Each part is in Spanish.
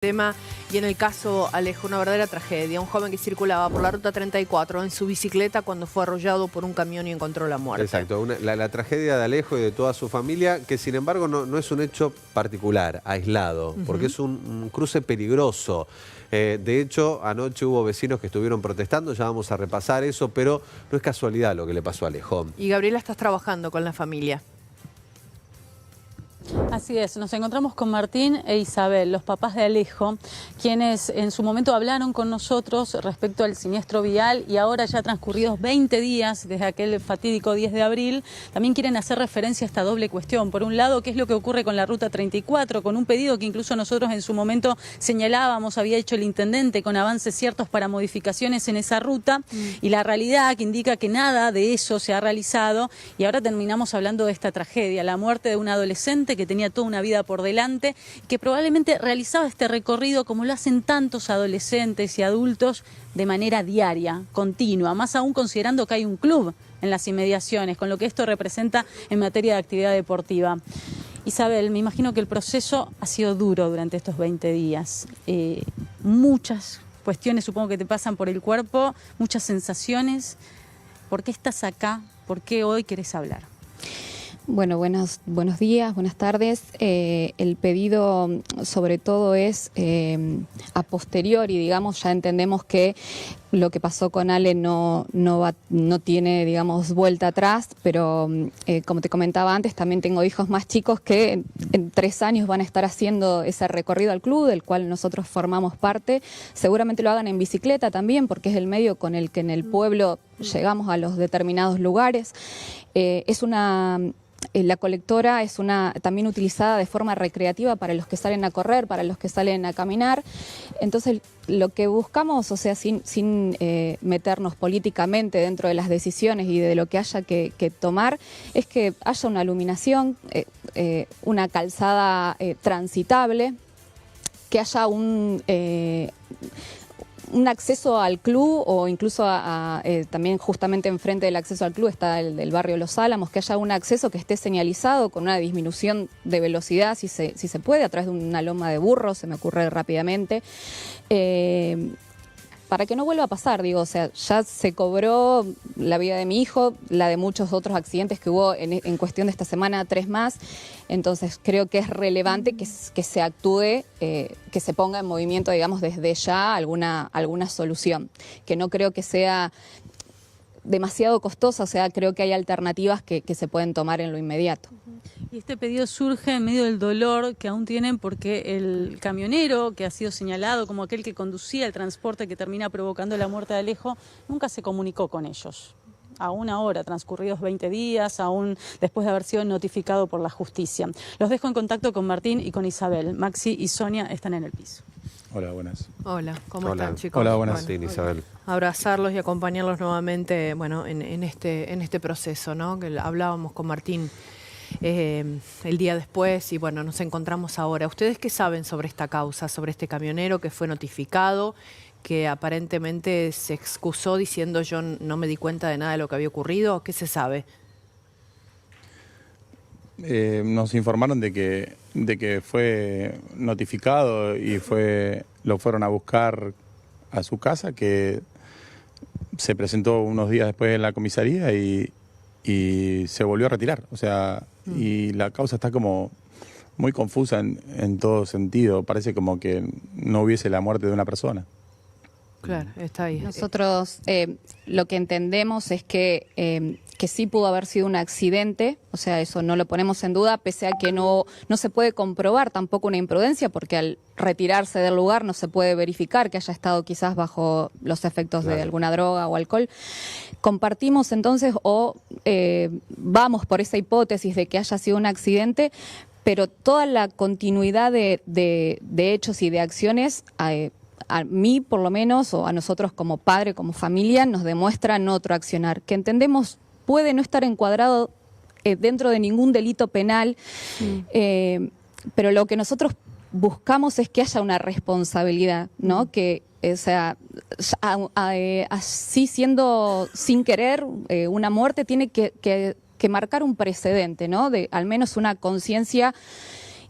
Tema, y en el caso Alejo, una verdadera tragedia. Un joven que circulaba por la ruta 34 en su bicicleta cuando fue arrollado por un camión y encontró la muerte. Exacto, la tragedia de Alejo y de toda su familia, que sin embargo no es un hecho particular, aislado, porque es un cruce peligroso. De hecho, anoche hubo vecinos que estuvieron protestando, ya vamos a repasar eso, pero no es casualidad lo que le pasó a Alejo. Y Gabriela, estás trabajando con la familia. Así es, nos encontramos con Martín e Isabel, los papás de Alejo, quienes en su momento hablaron con nosotros respecto al siniestro vial y ahora ya transcurridos 20 días desde aquel fatídico 10 de abril, también quieren hacer referencia a esta doble cuestión. Por un lado, ¿qué es lo que ocurre con la ruta 34? Con un pedido que incluso nosotros en su momento señalábamos, había hecho el intendente con avances ciertos para modificaciones en esa ruta y la realidad que indica que nada de eso se ha realizado y ahora terminamos hablando de esta tragedia, la muerte de un adolescente que tenía toda una vida por delante, que probablemente realizaba este recorrido como lo hacen tantos adolescentes y adultos de manera diaria, continua, más aún considerando que hay un club en las inmediaciones, con lo que esto representa en materia de actividad deportiva. Isabel, me imagino que el proceso ha sido duro durante estos 20 días. Muchas cuestiones supongo que te pasan por el cuerpo, muchas sensaciones. ¿Por qué estás acá? ¿Por qué hoy querés hablar? Bueno, buenos días, buenas tardes. El pedido sobre todo es a posteriori, digamos, ya entendemos que lo que pasó con Ale no tiene, digamos, vuelta atrás, pero como te comentaba antes, también tengo hijos más chicos que en 3 años van a estar haciendo ese recorrido al club, del cual nosotros formamos parte. Seguramente lo hagan en bicicleta también, porque es el medio con el que en el pueblo llegamos a los determinados lugares. La colectora es también utilizada de forma recreativa para los que salen a correr, para los que salen a caminar. Entonces, lo que buscamos, o sea, sin meternos políticamente dentro de las decisiones y de lo que haya que tomar, es que haya una iluminación, una calzada transitable, que haya un acceso al club o incluso también justamente enfrente del acceso al club está el barrio Los Álamos, que haya un acceso que esté señalizado con una disminución de velocidad, si se puede, a través de una loma de burro, se me ocurre rápidamente, para que no vuelva a pasar, digo, o sea, ya se cobró la vida de mi hijo, la de muchos otros accidentes que hubo en cuestión de esta semana, 3 más, entonces creo que es relevante que se actúe, que se ponga en movimiento, digamos, desde ya alguna solución, que no creo que sea demasiado costosa, o sea, creo que hay alternativas que se pueden tomar en lo inmediato. Y este pedido surge en medio del dolor que aún tienen porque el camionero que ha sido señalado como aquel que conducía el transporte que termina provocando la muerte de Alejo, nunca se comunicó con ellos. Aún ahora, transcurridos 20 días, aún después de haber sido notificado por la justicia. Los dejo en contacto con Martín y con Isabel. Maxi y Sonia están en el piso. Hola, buenas. Hola, ¿cómo están, chicos? Hola, buenas. Martín, Isabel. Abrazarlos y acompañarlos nuevamente, bueno, en este proceso, ¿no? Que hablábamos con Martín el día después y bueno, nos encontramos ahora. ¿Ustedes qué saben sobre esta causa, sobre este camionero que fue notificado, que aparentemente se excusó diciendo yo no me di cuenta de nada de lo que había ocurrido? ¿Qué se sabe? Nos informaron de que fue notificado y lo fueron a buscar a su casa, que se presentó unos días después en la comisaría y se volvió a retirar. O sea, y la causa está como muy confusa en todo sentido. Parece como que no hubiese la muerte de una persona. Claro, está ahí. Nosotros lo que entendemos es que sí pudo haber sido un accidente, o sea, eso no lo ponemos en duda, pese a que no se puede comprobar tampoco una imprudencia, porque al retirarse del lugar no se puede verificar que haya estado quizás bajo los efectos de alguna droga o alcohol. Compartimos entonces vamos por esa hipótesis de que haya sido un accidente, pero toda la continuidad de hechos y de acciones a mí por lo menos, o a nosotros como padre, como familia, nos demuestran otro accionar, que entendemos puede no estar encuadrado dentro de ningún delito penal, pero lo que nosotros buscamos es que haya una responsabilidad, ¿no? Que, o sea, así siendo sin querer una muerte tiene que marcar un precedente, ¿no? De al menos una conciencia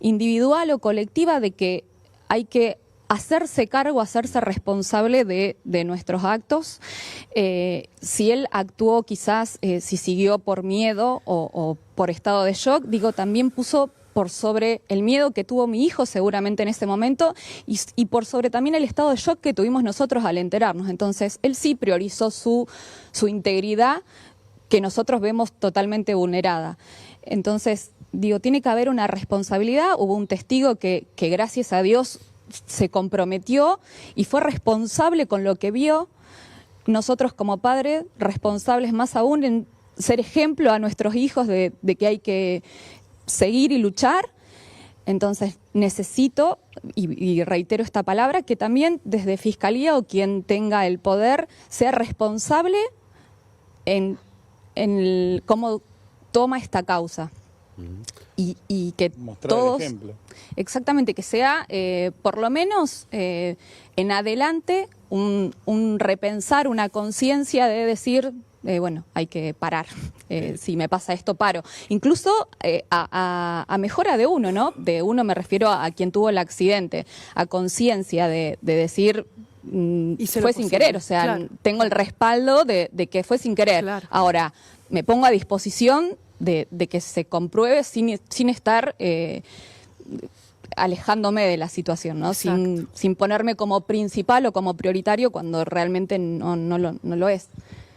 individual o colectiva de que hay que hacerse cargo, hacerse responsable de nuestros actos. Si él actuó quizás, si siguió por miedo o por estado de shock, digo, también puso por sobre el miedo que tuvo mi hijo seguramente en ese momento y por sobre también el estado de shock que tuvimos nosotros al enterarnos. Entonces, él sí priorizó su integridad, que nosotros vemos totalmente vulnerada. Entonces, digo, tiene que haber una responsabilidad. Hubo un testigo que gracias a Dios se comprometió y fue responsable con lo que vio. Nosotros como padres, responsables más aún en ser ejemplo a nuestros hijos de que hay que seguir y luchar. Entonces necesito, y reitero esta palabra, que también desde Fiscalía o quien tenga el poder sea responsable en cómo toma esta causa. Y que mostrar todos, el ejemplo. Exactamente, que sea por lo menos en adelante un repensar, una conciencia de decir, bueno, hay que parar, si me pasa esto, paro. Incluso a mejora de uno, ¿no? De uno me refiero a quien tuvo el accidente, a conciencia de decir, fue sin querer, o sea, claro, tengo el respaldo de que fue sin querer. Claro. Ahora, me pongo a disposición de que se compruebe sin estar alejándome de la situación, ¿no? Sin ponerme como principal o como prioritario cuando realmente no lo es.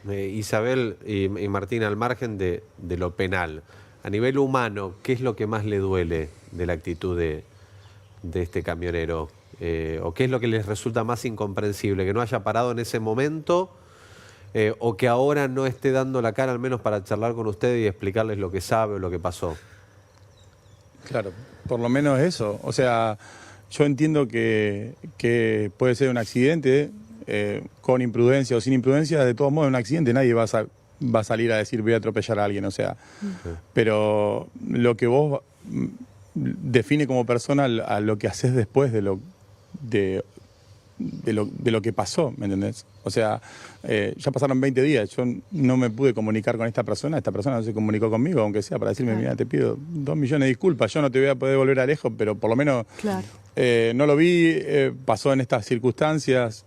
Isabel y Martín, al margen de lo penal, a nivel humano, ¿qué es lo que más le duele de la actitud de este camionero? ¿O qué es lo que les resulta más incomprensible? ¿Que no haya parado en ese momento? ¿O que ahora no esté dando la cara al menos para charlar con ustedes y explicarles lo que sabe o lo que pasó? Claro, por lo menos eso. O sea, yo entiendo que puede ser un accidente, con imprudencia o sin imprudencia, de todos modos es un accidente, nadie va a salir a decir voy a atropellar a alguien, o sea. Pero lo que vos define como persona a lo que haces después de lo que pasó, ¿me entendés? O sea, ya pasaron 20 días, yo no me pude comunicar con esta persona no se comunicó conmigo, aunque sea para decirme, mira, te pido 2 millones de disculpas, yo no te voy a poder volver a Alejo, pero por lo menos no lo vi, pasó en estas circunstancias.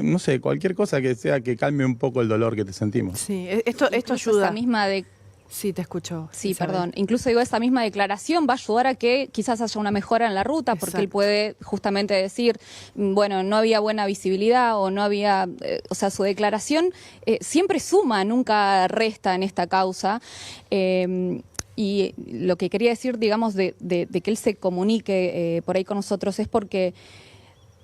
No sé, cualquier cosa que sea que calme un poco el dolor que te sentimos. Sí, esto ayuda. Esa misma Sí, te escucho. Sí, Isabel. perdón. Incluso digo, esa misma declaración va a ayudar a que quizás haya una mejora en la ruta, porque él puede justamente decir, bueno, no había buena visibilidad o no había, o sea, su declaración siempre suma, nunca resta en esta causa. Y lo que quería decir, digamos, de que él se comunique por ahí con nosotros es porque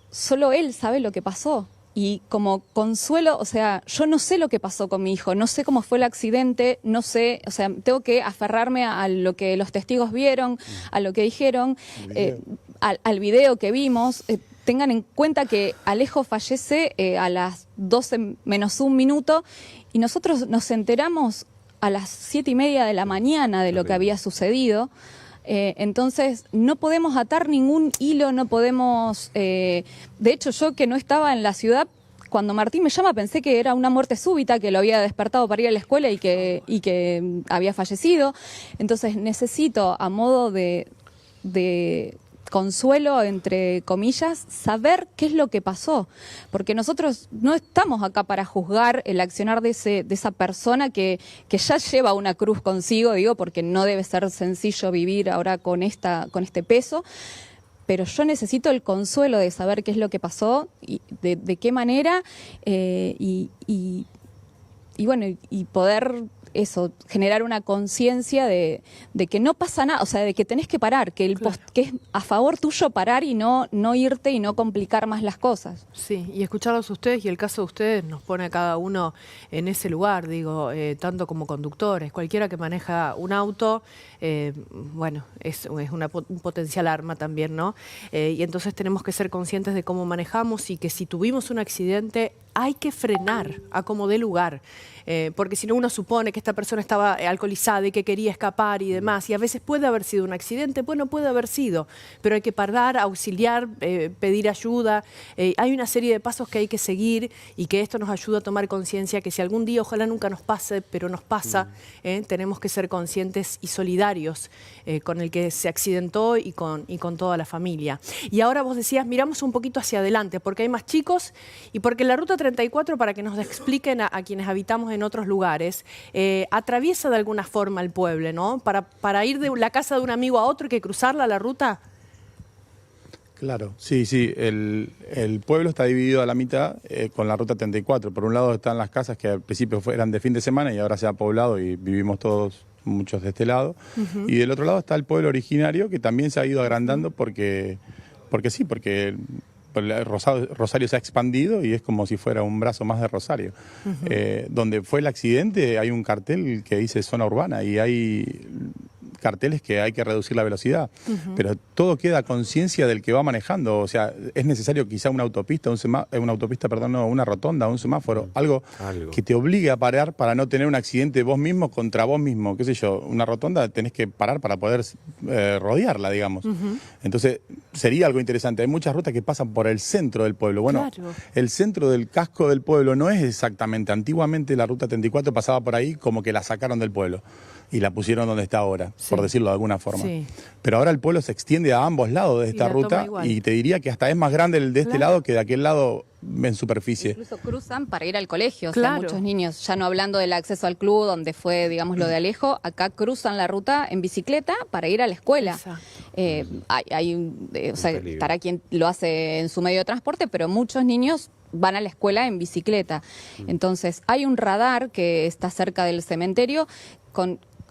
solo él sabe lo que pasó. Y como consuelo, o sea, yo no sé lo que pasó con mi hijo, no sé cómo fue el accidente, no sé, o sea, tengo que aferrarme a lo que los testigos vieron, a lo que dijeron, al video que vimos. Tengan en cuenta que Alejo fallece a las 12 menos 1 minuto y nosotros nos enteramos a las 7:30 de la mañana de lo que había sucedido. Entonces no podemos atar ningún hilo, no podemos... de hecho, yo que no estaba en la ciudad, cuando Martín me llama pensé que era una muerte súbita, que lo había despertado para ir a la escuela y que había fallecido. Entonces necesito, a modo de consuelo, entre comillas, saber qué es lo que pasó, porque nosotros no estamos acá para juzgar el accionar de esa persona que ya lleva una cruz consigo, digo, porque no debe ser sencillo vivir ahora con este peso, pero yo necesito el consuelo de saber qué es lo que pasó y de qué manera y bueno, y poder eso, generar una conciencia de que no pasa nada, o sea, de que tenés que parar, que que es a favor tuyo parar y no irte y no complicar más las cosas. Sí, y escucharlos a ustedes y el caso de ustedes nos pone a cada uno en ese lugar, digo, tanto como conductores, cualquiera que maneja un auto, bueno, es un potencial arma también, ¿no? Y entonces tenemos que ser conscientes de cómo manejamos y que si tuvimos un accidente, hay que frenar a como dé lugar. Porque si no uno supone que esta persona estaba alcoholizada y que quería escapar y demás, y a veces puede haber sido un accidente, bueno, puede haber sido, pero hay que parar, auxiliar, pedir ayuda. Hay una serie de pasos que hay que seguir y que esto nos ayuda a tomar conciencia que si algún día, ojalá nunca nos pase, pero nos pasa, tenemos que ser conscientes y solidarios con el que se accidentó y con toda la familia. Y ahora vos decías, miramos un poquito hacia adelante, porque hay más chicos y porque la Ruta 34, para que nos expliquen a quienes habitamos en otros lugares, atraviesa de alguna forma el pueblo, ¿no? Para ir de la casa de un amigo a otro hay que cruzarla la ruta. Claro, sí. El pueblo está dividido a la mitad con la Ruta 34. Por un lado están las casas que al principio eran de fin de semana y ahora se ha poblado y vivimos todos, muchos de este lado. Y del otro lado está el pueblo originario, que también se ha ido agrandando porque Rosario se ha expandido y es como si fuera un brazo más de Rosario. Donde fue el accidente hay un cartel que dice zona urbana y hay carteles que hay que reducir la velocidad, pero todo queda a conciencia del que va manejando. O sea, es necesario quizá una autopista, una rotonda, un semáforo, algo que te obligue a parar para no tener un accidente vos mismo contra vos mismo. Qué sé yo, una rotonda tenés que parar para poder rodearla, digamos. Entonces, sería algo interesante. Hay muchas rutas que pasan por el centro del pueblo. Bueno, claro. El centro del casco del pueblo no es exactamente. Antiguamente la Ruta 34 pasaba por ahí como que la sacaron del pueblo y la pusieron donde está ahora, por decirlo de alguna forma. Pero ahora el pueblo se extiende a ambos lados de esta ruta y te diría que hasta es más grande el de este lado que de aquel lado en superficie. Incluso cruzan para ir al colegio, o sea, muchos niños, ya no hablando del acceso al club, donde fue, digamos, lo de Alejo, acá cruzan la ruta en bicicleta para ir a la escuela. O sea, estará quien lo hace en su medio de transporte, pero muchos niños van a la escuela en bicicleta. Entonces, hay un radar que está cerca del cementerio,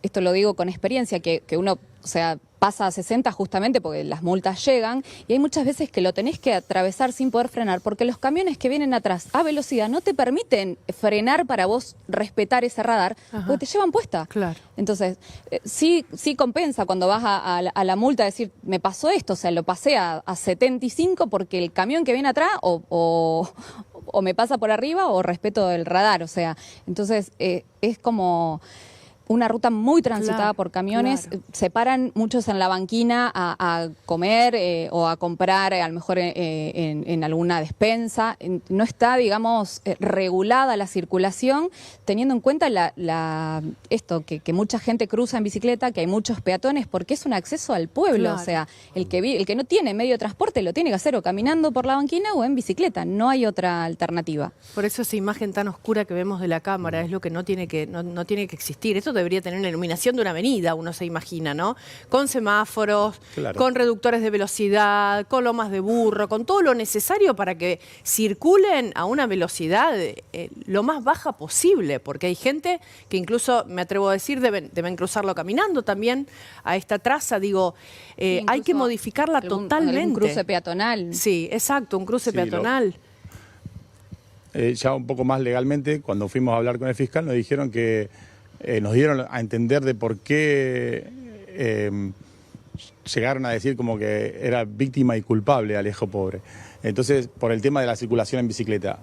esto lo digo con experiencia, que uno, o sea, pasa a 60 justamente porque las multas llegan y hay muchas veces que lo tenés que atravesar sin poder frenar porque los camiones que vienen atrás a velocidad no te permiten frenar para vos respetar ese radar porque te llevan puesta. Claro. Entonces, sí compensa cuando vas a la multa decir, me pasó esto, o sea, lo pasé a 75 porque el camión que viene atrás o me pasa por arriba o respeto el radar, o sea, entonces es como una ruta muy transitada por camiones, se paran muchos en la banquina a comer o a comprar a lo mejor en alguna despensa. No está, digamos, regulada la circulación, teniendo en cuenta que mucha gente cruza en bicicleta, que hay muchos peatones, porque es un acceso al pueblo. O sea, el que no tiene medio de transporte lo tiene que hacer o caminando por la banquina o en bicicleta, no hay otra alternativa. Por eso esa imagen tan oscura que vemos de la cámara es lo que no tiene que existir. Esto debería tener una iluminación de una avenida, uno se imagina, ¿no? Con semáforos, con reductores de velocidad, con lomas de burro, con todo lo necesario para que circulen a una velocidad lo más baja posible, porque hay gente que incluso, me atrevo a decir, deben cruzarlo caminando también a esta traza. Digo, hay que modificarla totalmente. Un cruce peatonal. Sí, exacto, un cruce peatonal. Ya un poco más legalmente, cuando fuimos a hablar con el fiscal, nos dijeron que nos dieron a entender de por qué llegaron a decir como que era víctima y culpable Alejo Pobre. Entonces, por el tema de la circulación en bicicleta.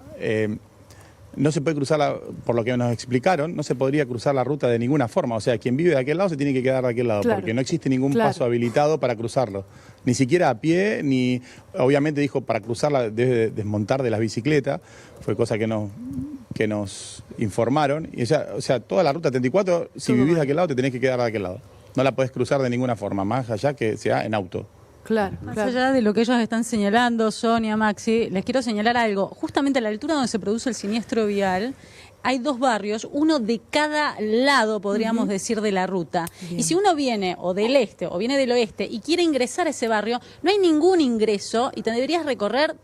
No se puede cruzar, por lo que nos explicaron, no se podría cruzar la ruta de ninguna forma. O sea, quien vive de aquel lado se tiene que quedar de aquel lado, porque no existe ningún paso habilitado para cruzarlo. Ni siquiera a pie, ni... Obviamente dijo, para cruzarla debe desmontar de las bicicletas. Fue cosa que nos informaron. Y o sea, toda la ruta 34, si vivís de aquel lado, te tenés que quedar de aquel lado. No la podés cruzar de ninguna forma, más allá que sea en auto. Más allá de lo que ellos están señalando, Sonia, Maxi, les quiero señalar algo. Justamente a la altura donde se produce el siniestro vial, hay dos barrios, uno de cada lado, podríamos decir, de la ruta. Bien. Y si uno viene o del este o viene del oeste y quiere ingresar a ese barrio, no hay ningún ingreso y te deberías recorrer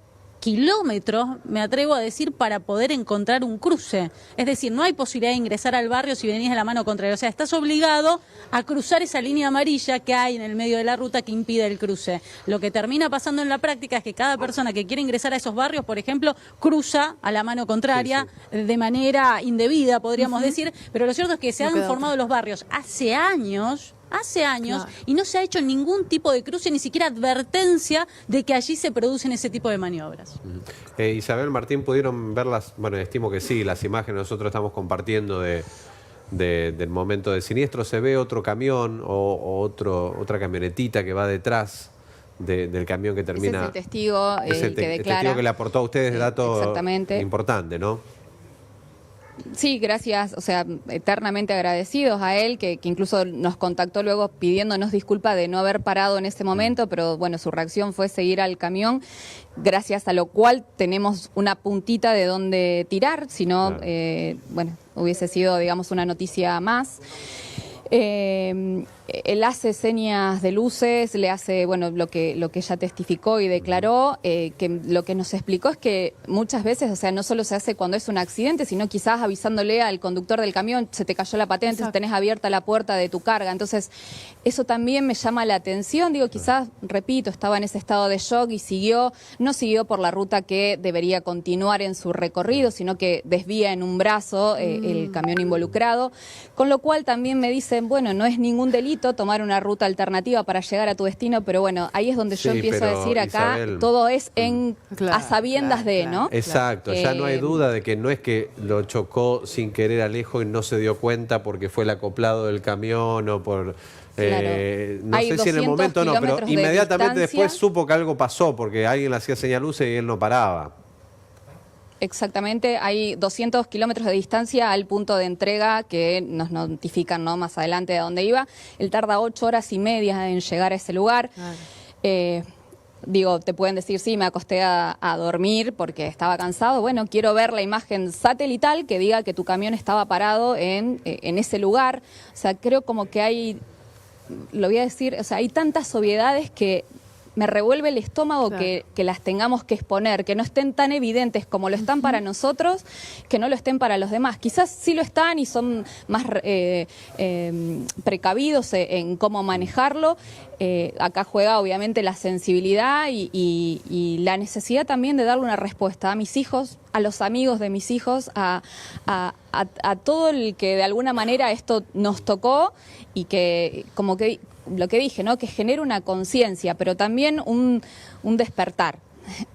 kilómetros, me atrevo a decir, para poder encontrar un cruce. Es decir, no hay posibilidad de ingresar al barrio si venís de la mano contraria. O sea, estás obligado a cruzar esa línea amarilla que hay en el medio de la ruta que impide el cruce. Lo que termina pasando en la práctica es que cada persona que quiere ingresar a esos barrios, por ejemplo, cruza a la mano contraria de manera indebida, podríamos decir, pero lo cierto es que se han formado los barrios hace años hace años, Claro. y no se ha hecho ningún tipo de cruce, ni siquiera advertencia de que allí se producen ese tipo de maniobras. Isabel, Martín, ¿pudieron verlas? Bueno, estimo que sí, las imágenes nosotros estamos compartiendo del momento del siniestro. ¿Se ve otro camión o otra camionetita que va detrás del camión que termina? Ese es el testigo Es el que el declara. testigo que le aportó a ustedes datos Exactamente. importantes, ¿no? Sí, gracias, o sea, eternamente agradecidos a él, que incluso nos contactó luego pidiéndonos disculpas de no haber parado en ese momento, pero bueno, su reacción fue seguir al camión, gracias a lo cual tenemos una puntita de dónde tirar, si no, Claro. bueno, hubiese sido, digamos, una noticia más. Él hace señas de luces, le hace, bueno, lo que ella testificó y declaró, que lo que nos explicó es que muchas veces, o sea, no solo se hace cuando es un accidente, sino quizás avisándole al conductor del camión, se te cayó la patente, Exacto. tenés abierta la puerta de tu carga. Entonces, eso también me llama la atención. Digo, quizás, repito, estaba en ese estado de shock y no siguió por la ruta que debería continuar en su recorrido, sino que desvía en un brazo el camión involucrado. Con lo cual también me dicen, bueno, no es ningún delito tomar una ruta alternativa para llegar a tu destino, pero bueno, ahí es donde yo Sí, empiezo a pero, decir acá, Isabel, todo es Claro, a sabiendas de, claro, ¿no? Exacto, ya no hay duda de que no es que lo chocó sin querer Alejo y no se dio cuenta porque fue el acoplado del camión o por... no Hay sé si en el 200 momento no, pero kilómetros de inmediatamente distancia. después supo que algo pasó porque alguien le hacía señaluces y él no paraba. Exactamente, hay 200 kilómetros de distancia al punto de entrega que nos notifican, ¿no?, más adelante de dónde iba. Él tarda 8 horas y media en llegar a ese lugar. Claro. Digo, te pueden decir, sí, me acosté a dormir porque estaba cansado. Bueno, quiero ver la imagen satelital que diga que tu camión estaba parado en ese lugar. O sea, creo como que hay, lo voy a decir, o sea, hay tantas obviedades que me revuelve el estómago Claro. que las tengamos que exponer, que no estén tan evidentes como lo están para nosotros, que no lo estén para los demás. Quizás sí lo están y son más precavidos en cómo manejarlo. Acá juega obviamente la sensibilidad y la necesidad también de darle una respuesta a mis hijos, a los amigos de mis hijos, a todo el que de alguna manera esto nos tocó y que como que lo que dije, ¿no?, que genera una conciencia, pero también un despertar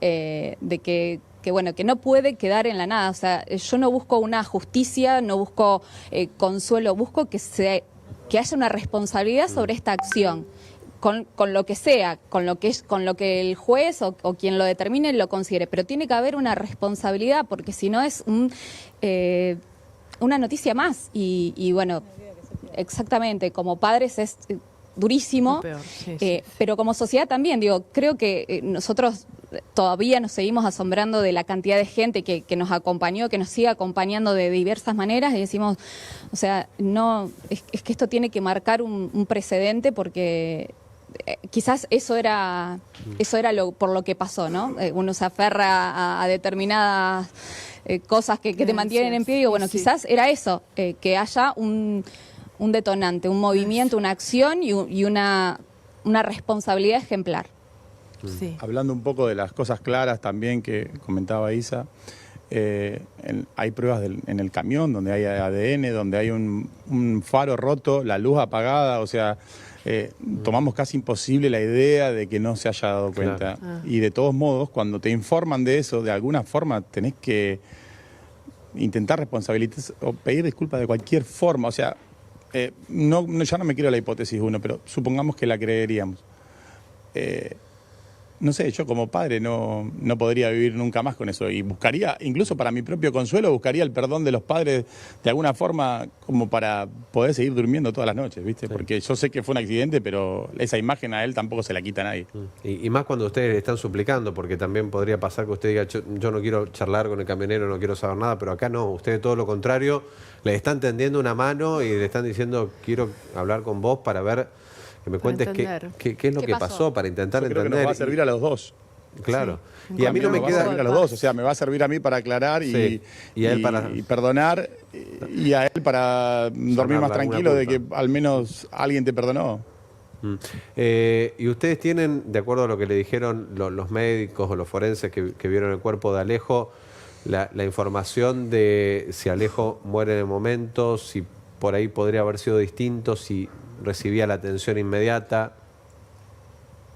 de que bueno, que no puede quedar en la nada. O sea, yo no busco una justicia, no busco consuelo, busco que haya una responsabilidad sobre esta acción. Con lo que sea, con lo que el juez o quien lo determine lo considere, pero tiene que haber una responsabilidad porque si no es una noticia más y bueno, exactamente, como padres es durísimo, Lo peor, sí. pero como sociedad también, digo, creo que nosotros todavía nos seguimos asombrando de la cantidad de gente que nos acompañó, que nos sigue acompañando de diversas maneras y decimos, o sea, no, es que esto tiene que marcar un precedente porque quizás eso era por lo que pasó, ¿no? Uno se aferra a determinadas cosas que te mantienen en pie y digo, bueno, Sí. quizás era eso, que haya un detonante, un movimiento, una acción y una responsabilidad ejemplar. Sí. Hablando un poco de las cosas claras también que comentaba Isa, hay pruebas en el camión donde hay ADN, donde hay un faro roto, la luz apagada, o sea, tomamos casi imposible la idea de que no se haya dado cuenta. Claro. Y de todos modos, cuando te informan de eso, de alguna forma tenés que intentar responsabilizar o pedir disculpas de cualquier forma, o sea, ya no me quiero la hipótesis 1, pero supongamos que la creeríamos. No sé, yo como padre no podría vivir nunca más con eso y buscaría, incluso para mi propio consuelo, buscaría el perdón de los padres de alguna forma como para poder seguir durmiendo todas las noches, ¿viste? Sí. Porque yo sé que fue un accidente, pero esa imagen a él tampoco se la quita a nadie. Y más cuando ustedes le están suplicando, porque también podría pasar que usted diga, yo no quiero charlar con el camionero, no quiero saber nada, pero acá no, ustedes todo lo contrario, le están tendiendo una mano y le están diciendo, quiero hablar con vos para ver, que me cuentes entender. qué es lo ¿Qué que pasó? pasó, para intentar Yo creo que entender. nos va a servir a los dos. Claro. Sí. Y a mí no me va a queda... servir a los dos, o sea, me va a servir a mí para aclarar Sí. Y a él para- y perdonar y a él para dormir más alguna tranquilo de que culpa. al menos alguien te perdonó. Y ustedes tienen, de acuerdo a lo que le dijeron los médicos o los forenses que vieron el cuerpo de Alejo, la información de si Alejo muere en el momento, si por ahí podría haber sido distinto si recibía la atención inmediata.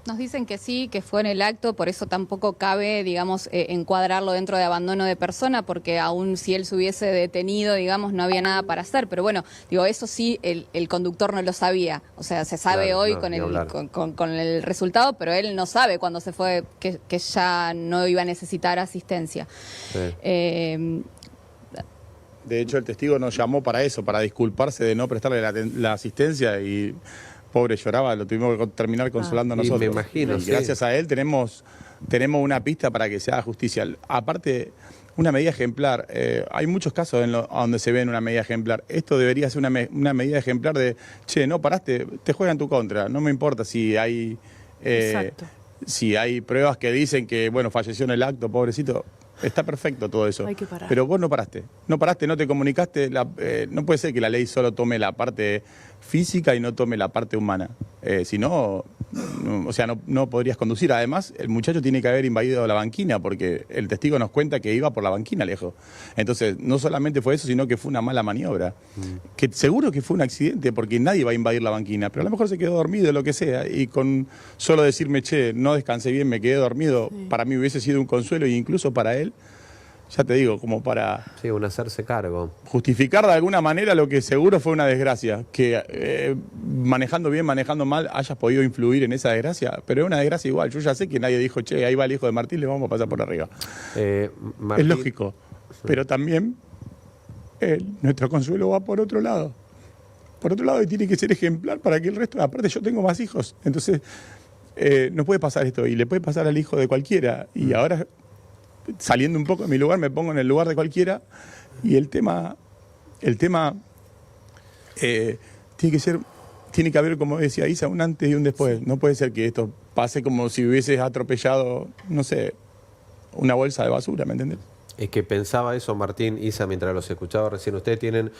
Nos dicen que sí, que fue en el acto, por eso tampoco cabe, digamos, encuadrarlo dentro de abandono de persona, porque aún si él se hubiese detenido, digamos, no había nada para hacer. Pero bueno, digo, eso sí, el conductor no lo sabía. O sea, se sabe Claro, hoy no, con, ni el, hablar. con el resultado, pero él no sabe cuando se fue que ya no iba a necesitar asistencia. Sí. De hecho, el testigo nos llamó para eso, para disculparse de no prestarle la asistencia y pobre lloraba, lo tuvimos que terminar consolando Y nosotros. me imagino, Y sí. gracias a él tenemos una pista para que se haga justicia. Aparte, una medida ejemplar, hay muchos casos donde se ve una medida ejemplar. Esto debería ser una medida ejemplar de, che, no paraste, te juega en tu contra, no me importa si hay... Exacto. Si hay pruebas que dicen que, bueno, falleció en el acto, pobrecito, está perfecto todo eso. Hay que parar. Pero vos no paraste, no te comunicaste, no puede ser que la ley solo tome la parte física y no tome la parte humana. Si no, o sea, no podrías conducir. Además, el muchacho tiene que haber invadido la banquina porque el testigo nos cuenta que iba por la banquina lejos. Entonces, no solamente fue eso, sino que fue una mala maniobra. Que seguro que fue un accidente porque nadie va a invadir la banquina, pero a lo mejor se quedó dormido, lo que sea, y con solo decirme, che, no descansé bien, me quedé dormido, para mí hubiese sido un consuelo e incluso para él, ya te digo, como para Sí, un hacerse cargo. justificar de alguna manera lo que seguro fue una desgracia, que manejando bien, manejando mal, hayas podido influir en esa desgracia, pero es una desgracia igual. Yo ya sé que nadie dijo, che, ahí va el hijo de Martín, le vamos a pasar por arriba. Martín, Es lógico, pero también nuestro consuelo va por otro lado. Por otro lado, y tiene que ser ejemplar para que el resto, aparte yo tengo más hijos, entonces no puede pasar esto, y le puede pasar al hijo de cualquiera, y ahora saliendo un poco de mi lugar, me pongo en el lugar de cualquiera, y el tema tiene que haber, como decía Isa, un antes y un después. No puede ser que esto pase como si hubieses atropellado, no sé, una bolsa de basura, ¿me entendés? Es que pensaba eso, Martín, Isa, mientras los escuchaba recién. Ustedes tienen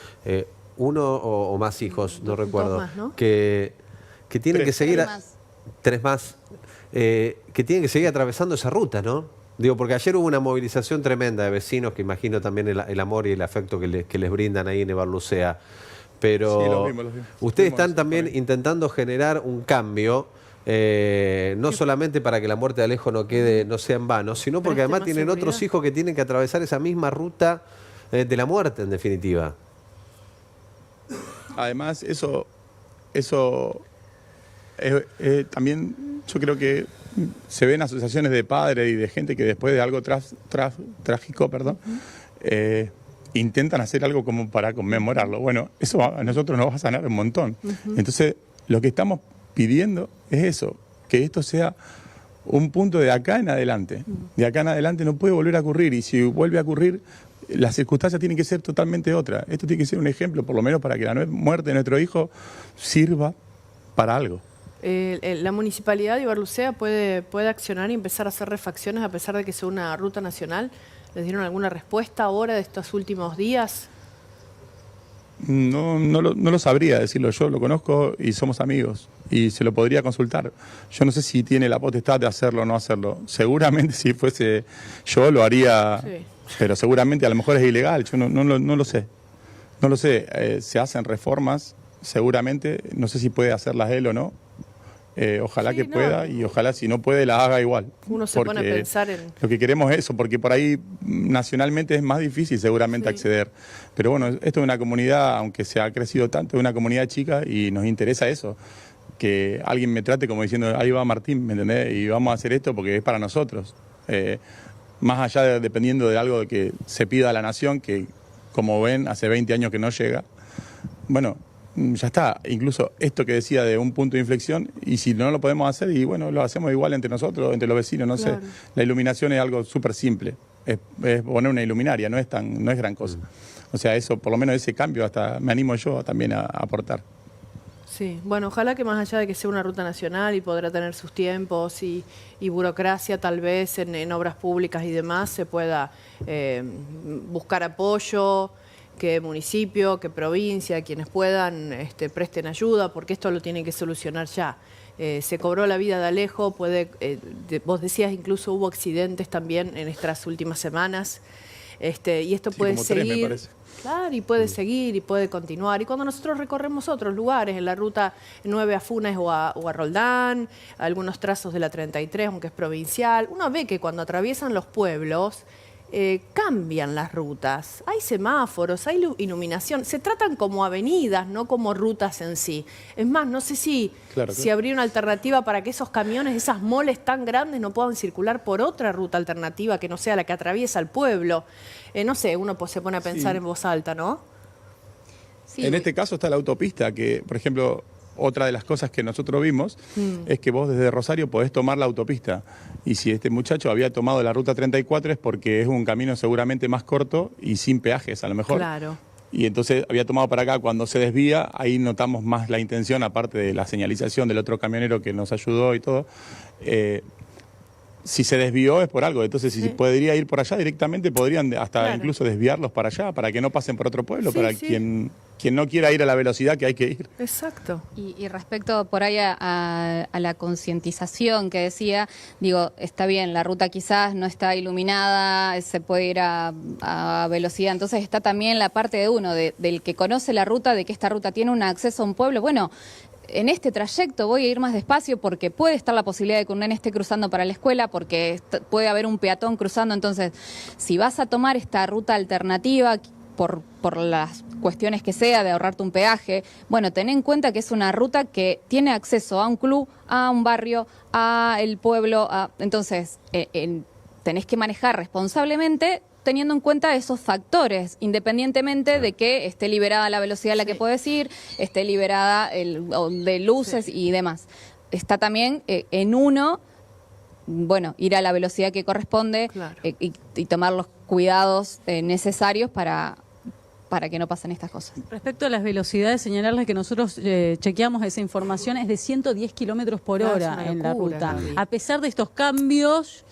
uno o más hijos, no recuerdo, más, ¿no? que tienen que seguir... Tres más. Tres más. Que tienen que seguir atravesando esa ruta, ¿no? Digo, porque ayer hubo una movilización tremenda de vecinos, que imagino también el amor y el afecto que les brindan ahí en Ebarlucea. Pero Sí, los vimos. ustedes Vimos están eso, también por ahí. intentando generar un cambio, no solamente para que la muerte de Alejo no sea en vano, sino porque Preste además más tienen seguridad. otros hijos que tienen que atravesar esa misma ruta de la muerte, en definitiva. Además, eso también yo creo que se ven asociaciones de padres y de gente que después de algo trágico, intentan hacer algo como para conmemorarlo. Bueno, eso a nosotros nos va a sanar un montón. Entonces, lo que estamos pidiendo es eso, que esto sea un punto de acá en adelante. De acá en adelante no puede volver a ocurrir, y si vuelve a ocurrir, las circunstancias tienen que ser totalmente otras. Esto tiene que ser un ejemplo, por lo menos para que la muerte de nuestro hijo sirva para algo. La municipalidad de Ibarlucea puede accionar y empezar a hacer refacciones a pesar de que sea una ruta nacional. ¿Les dieron alguna respuesta ahora de estos últimos días? No lo sabría decirlo, yo lo conozco y somos amigos y se lo podría consultar. Yo no sé si tiene la potestad de hacerlo o no hacerlo. Seguramente si fuese yo lo haría, Sí. pero seguramente a lo mejor es ilegal, yo no lo sé. No lo sé, se hacen reformas, seguramente, no sé si puede hacerlas él o no. Ojalá Sí, que no. pueda, y ojalá si no puede la haga igual. Uno se pone a Porque pensar en... lo que queremos es eso, porque por ahí nacionalmente es más difícil seguramente Sí. acceder. Pero bueno, esto es una comunidad, aunque se ha crecido tanto, es una comunidad chica y nos interesa eso. Que alguien me trate como diciendo, ahí va Martín, ¿me entendés? Y vamos a hacer esto porque es para nosotros. Más allá dependiendo de algo que se pida a la nación, que como ven, hace 20 años que no llega. Bueno, ya está, incluso esto que decía de un punto de inflexión, y si no lo podemos hacer, y bueno, lo hacemos igual entre nosotros, entre los vecinos, no Claro. sé. La iluminación es algo súper simple, es poner una iluminaria, no es gran cosa. O sea, eso, por lo menos ese cambio, hasta me animo yo también a aportar. Sí, bueno, ojalá que más allá de que sea una ruta nacional y podrá tener sus tiempos y burocracia tal vez en obras públicas y demás, se pueda buscar apoyo, que municipio, que provincia, quienes puedan presten ayuda, porque esto lo tienen que solucionar ya. Se cobró la vida de Alejo, vos decías incluso hubo accidentes también en estas últimas semanas. Y esto Sí, puede como 3, me seguir. parece. Claro, y puede seguir y puede continuar. Y cuando nosotros recorremos otros lugares, en la ruta 9 a Funes o a Roldán, algunos trazos de la 33, aunque es provincial, uno ve que cuando atraviesan los pueblos, cambian las rutas. Hay semáforos, hay iluminación. Se tratan como avenidas, no como rutas en sí. Es más, no sé si habría una alternativa para que esos camiones, esas moles tan grandes, no puedan circular por otra ruta alternativa que no sea la que atraviesa el pueblo. No sé, uno se pone a pensar en voz alta, ¿no? Sí. En este caso está la autopista, que, por ejemplo, otra de las cosas que nosotros vimos es que vos desde Rosario podés tomar la autopista. Y si este muchacho había tomado la ruta 34 es porque es un camino seguramente más corto y sin peajes a lo mejor. Claro. Y entonces había tomado para acá. Cuando se desvía, ahí notamos más la intención, aparte de la señalización del otro camionero que nos ayudó y todo. Si se desvió es por algo, entonces si podría ir por allá directamente, podrían hasta incluso desviarlos para allá, para que no pasen por otro pueblo, para quien no quiera ir a la velocidad que hay que ir. Exacto. Y respecto por ahí a la concientización que decía, digo, está bien, la ruta quizás no está iluminada, se puede ir a velocidad, entonces está también la parte de uno, del que conoce la ruta, de que esta ruta tiene un acceso a un pueblo, bueno, en este trayecto voy a ir más despacio porque puede estar la posibilidad de que un nene esté cruzando para la escuela, porque puede haber un peatón cruzando. Entonces, si vas a tomar esta ruta alternativa por las cuestiones que sea, de ahorrarte un peaje, bueno, ten en cuenta que es una ruta que tiene acceso a un club, a un barrio, a el pueblo. Entonces, tenés que manejar responsablemente, teniendo en cuenta esos factores, independientemente de que esté liberada la velocidad a la que puedes ir, esté liberada de luces y demás. Está también en uno, bueno, ir a la velocidad que corresponde y tomar los cuidados necesarios para que no pasen estas cosas. Respecto a las velocidades, señalarles que nosotros chequeamos esa información, es de 110 kilómetros por hora en la ruta. A pesar de estos cambios...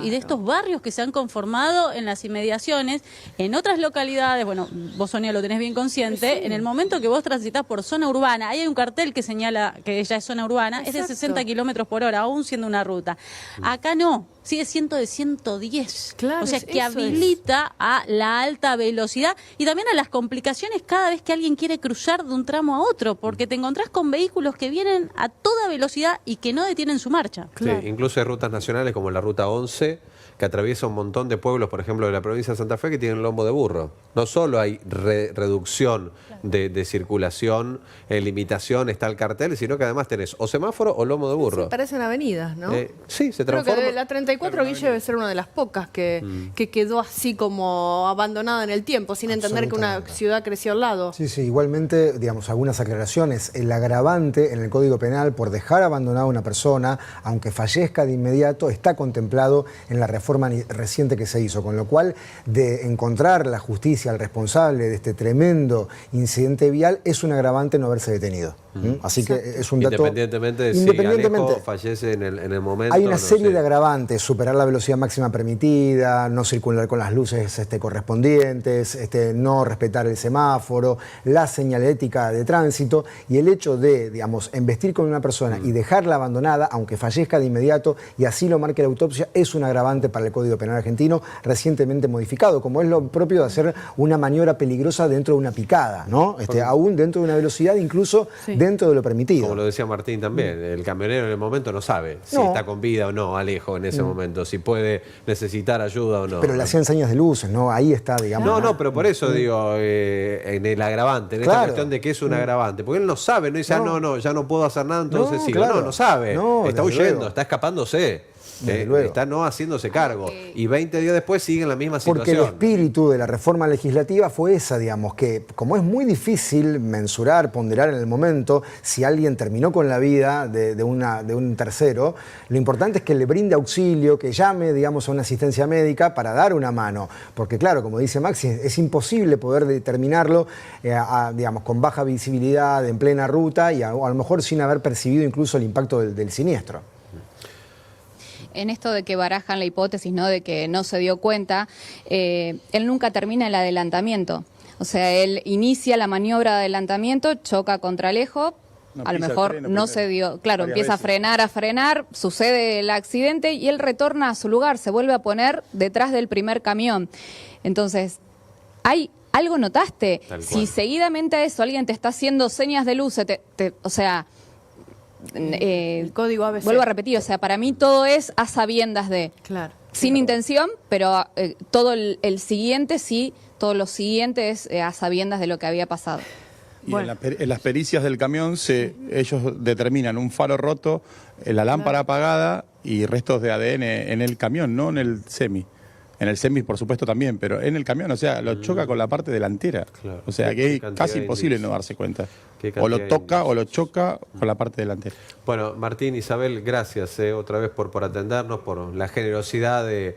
y de estos barrios que se han conformado en las inmediaciones, en otras localidades, bueno, vos, Sonia, lo tenés bien consciente, en el momento que vos transitas por zona urbana, ahí hay un cartel que señala que ya es zona urbana, es de 60 kilómetros por hora, aún siendo una ruta. Acá no, sigue siendo de 110. Claro, o sea, que habilita a la alta velocidad y también a las complicaciones cada vez que alguien quiere cruzar de un tramo a otro, porque te encontrás con vehículos que vienen a toda velocidad y que no detienen su marcha. Sí, incluso hay rutas nacionales como la ruta 11 que atraviesa un montón de pueblos, por ejemplo, de la provincia de Santa Fe, que tienen lomo de burro. No solo hay reducción de circulación, limitación, está el cartel, sino que además tenés o semáforo o lomo de burro. Sí, parecen avenidas, ¿no? Sí, se transforma. Creo que la 34, Guille, debe ser una de las pocas que quedó así como abandonada en el tiempo, sin entender que una ciudad creció al lado. Sí, igualmente, digamos, algunas aclaraciones. El agravante en el Código Penal por dejar abandonada a una persona, aunque fallezca de inmediato, está contemplado en la reforma reciente que se hizo, con lo cual de encontrar la justicia al responsable de este tremendo incidente vial es un agravante no haberse detenido. Así que es un dato... Independientemente de si Alejo fallece en el momento. Hay una serie de agravantes: superar la velocidad máxima permitida, no circular con las luces correspondientes, no respetar el semáforo, la señalética de tránsito, y el hecho de, digamos, embestir con una persona y dejarla abandonada, aunque fallezca de inmediato, y así lo marque la autopsia, es un agravante para el Código Penal argentino, recientemente modificado, como es lo propio de hacer una maniobra peligrosa dentro de una picada, ¿no? Aún dentro de una velocidad, incluso dentro de lo permitido. Como lo decía Martín también, el camionero en el momento no sabe si está con vida o no, Alejo, en ese momento, si puede necesitar ayuda o no. Pero le hacían señas de luces, ¿no? Ahí está, digamos. No, pero por eso digo, en el agravante, en esta cuestión de que es un agravante, porque él no sabe, no dice, ya no puedo hacer nada, entonces sigo. No sabe, está huyendo, está escapándose. Está no haciéndose cargo. Y 20 días después sigue en la misma situación. Porque el espíritu de la reforma legislativa fue esa, digamos, que como es muy difícil mensurar, ponderar en el momento si alguien terminó con la vida de un tercero, lo importante es que le brinde auxilio, que llame, digamos, a una asistencia médica para dar una mano. Porque claro, como dice Maxi, es imposible poder determinarlo, digamos, con baja visibilidad, en plena ruta y a lo mejor sin haber percibido incluso el impacto del siniestro. En esto de que barajan la hipótesis, ¿no?, de que no se dio cuenta, él nunca termina el adelantamiento. O sea, él inicia la maniobra de adelantamiento, choca contra Alejo, No, a lo pisa el mejor freno no primero. se dio, claro, Varias empieza veces. a frenar, sucede el accidente y él retorna a su lugar, se vuelve a poner detrás del primer camión. Entonces, ¿algo notaste? Tal Si cual. seguidamente a eso alguien te está haciendo señas de luz, o sea, El código ABC. vuelvo a repetir, o sea, para mí todo es a sabiendas de, Claro. sin intención, pero todo el siguiente sí, todo lo siguiente es a sabiendas de lo que había pasado. Y Bueno. en las pericias del camión ellos determinan un faro roto, la lámpara apagada y restos de ADN en el camión, no en el semi. En el semi, por supuesto, también, pero en el camión, o sea, lo choca con la parte delantera. Claro. O sea, Qué que es cantidad casi de imposible indicios. no darse cuenta. Qué O lo cantidad de toca o lo indicios. choca con la parte delantera. Bueno, Martín, Isabel, gracias otra vez por atendernos, por la generosidad de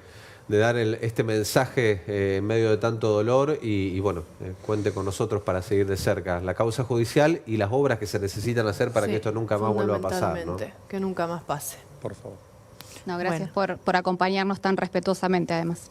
dar este mensaje en medio de tanto dolor y bueno, cuente con nosotros para seguir de cerca la causa judicial y las obras que se necesitan hacer para Sí, que esto nunca más vuelva a pasar, ¿no? fundamentalmente, que nunca más pase. Por favor. No, gracias por acompañarnos tan respetuosamente además.